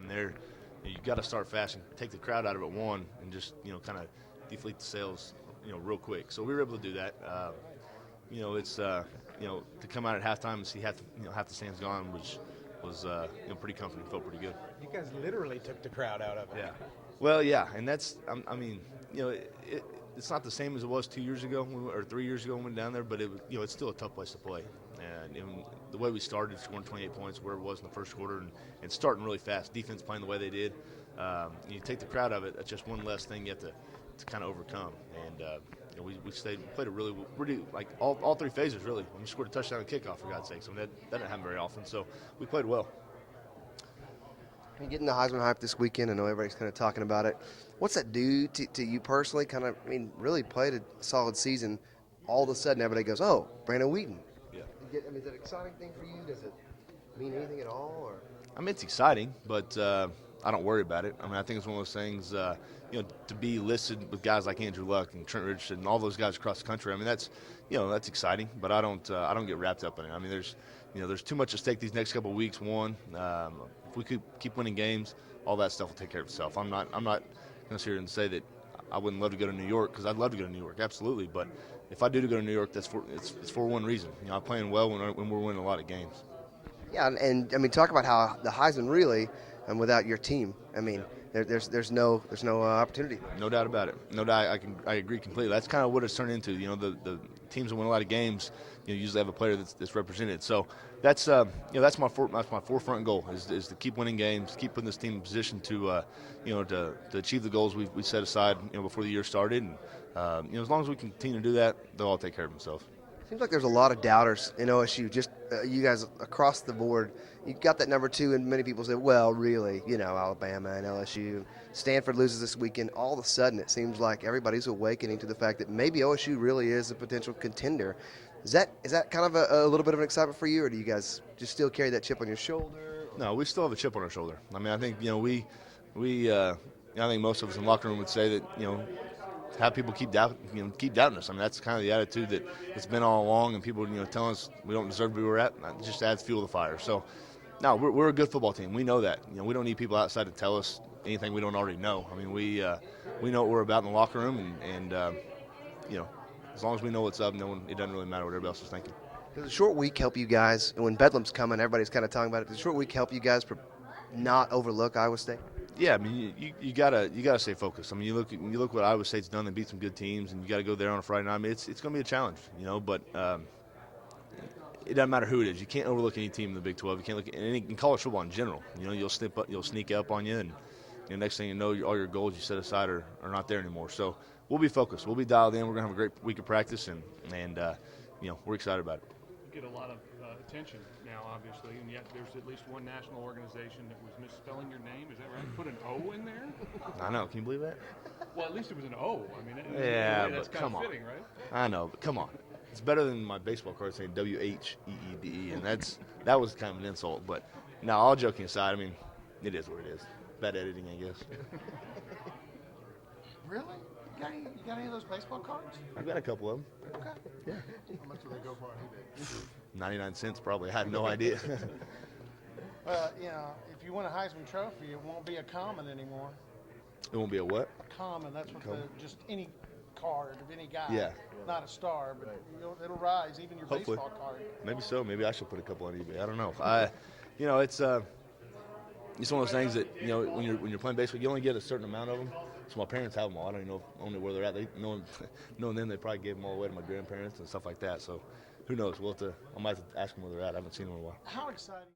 and you got to start fast and take the crowd out of it one, and just kind of deflate the sails real quick. So we were able to do that. It's to come out at halftime and see half the stands gone, which was pretty comforting. Felt pretty good. You guys literally took the crowd out of it. Yeah. Well, yeah, and that's it's not the same as it was 2 years ago or 3 years ago when we went down there, but it's still a tough place to play. And the way we started, scoring 28 points, where it was in the first quarter, and starting really fast, defense playing the way they did, you take the crowd out of it. That's just one less thing you have to kind of overcome. And we played a really like all three phases really. We scored a touchdown and kickoff, for God's sakes. I mean that doesn't happen very often. So we played well. And getting the Heisman hype this weekend, I know everybody's kind of talking about it. What's that do to you personally? Kind of, really played a solid season. All of a sudden, everybody goes, "Oh, Brandon Weeden." Yeah. Is that an exciting thing for you? Does it mean anything at all? Or? It's exciting, but I don't worry about it. I think it's one of those things, to be listed with guys like Andrew Luck and Trent Richardson and all those guys across the country. That's exciting, but I don't get wrapped up in it. There's too much at stake these next couple of weeks. If we could keep winning games, all that stuff will take care of itself. I'm not going to sit here and say that I wouldn't love to go to New York, because I'd love to go to New York, absolutely. But if I do go to New York, it's for one reason. I'm playing well when we're winning a lot of games. Yeah, and talk about how the Heisman really, without your team, there's no opportunity. No doubt about it. No doubt, I agree completely. That's kind of what it's turned into. The teams that win a lot of games, usually have a player that's represented. So that's my forefront goal is to keep winning games, keep putting this team in position to achieve the goals we set aside before the year started. And as long as we continue to do that, they'll all take care of themselves. Seems like there's a lot of doubters in OSU. Just you guys across the board. You got that number 2, and many people say, well, really, Alabama and LSU. Stanford loses this weekend. All of a sudden, it seems like everybody's awakening to the fact that maybe OSU really is a potential contender. Is that kind of a little bit of an excitement for you, or do you guys just still carry that chip on your shoulder? No, we still have a chip on our shoulder. I think I think most of us in the locker room would say that have people keep doubting us. That's kind of the attitude that it's been all along, and people telling us we don't deserve to be where we're at. It just adds fuel to the fire. So, no, we're a good football team. We know that. We don't need people outside to tell us anything we don't already know. We know what we're about in the locker room, and as long as we know what's up, it doesn't really matter what everybody else is thinking. Does a short week help you guys? And when Bedlam's coming, everybody's kind of talking about it. Does a short week help you guys not overlook Iowa State? Yeah, you gotta stay focused. You look what Iowa State's done. They beat some good teams, and you got to go there on a Friday night. It's going to be a challenge, but it doesn't matter who it is. You can't overlook any team in the Big 12. You can't look at in college football in general. You'll sneak up on you, and next thing you know, all your goals you set aside are not there anymore. So we'll be focused. We'll be dialed in. We're going to have a great week of practice, and we're excited about it. You get a lot of attention now, obviously, and yet there's at least one national organization that was misspelling your name. Is that right? Put an O in there? I know. Can you believe that? Well, at least it was an O. Yeah, that's but kind come of on. fitting, right? I know, but come on. It's better than my baseball card saying WHEEDE, and that was kind of an insult. But now, all joking aside, it is what it is. Bad editing, I guess. Really? You got any of those baseball cards? I've got a couple of them. Okay. Yeah. How much do they go for on eBay? 99 cents probably. I had no idea. If you win a Heisman Trophy, it won't be a common anymore. It won't be a what? A common. That's what just any card of any guy. Yeah. Not a star, but it'll rise. Even your Hopefully. baseball card. Maybe so. Maybe I should put a couple on eBay. I don't know. It's one of those things that when you're playing baseball, you only get a certain amount of them. So my parents have them all. I don't even know only where they're at. Knowing them, they probably gave them all away to my grandparents and stuff like that. So who knows? I might have to ask them where they're at. I haven't seen them in a while. How exciting.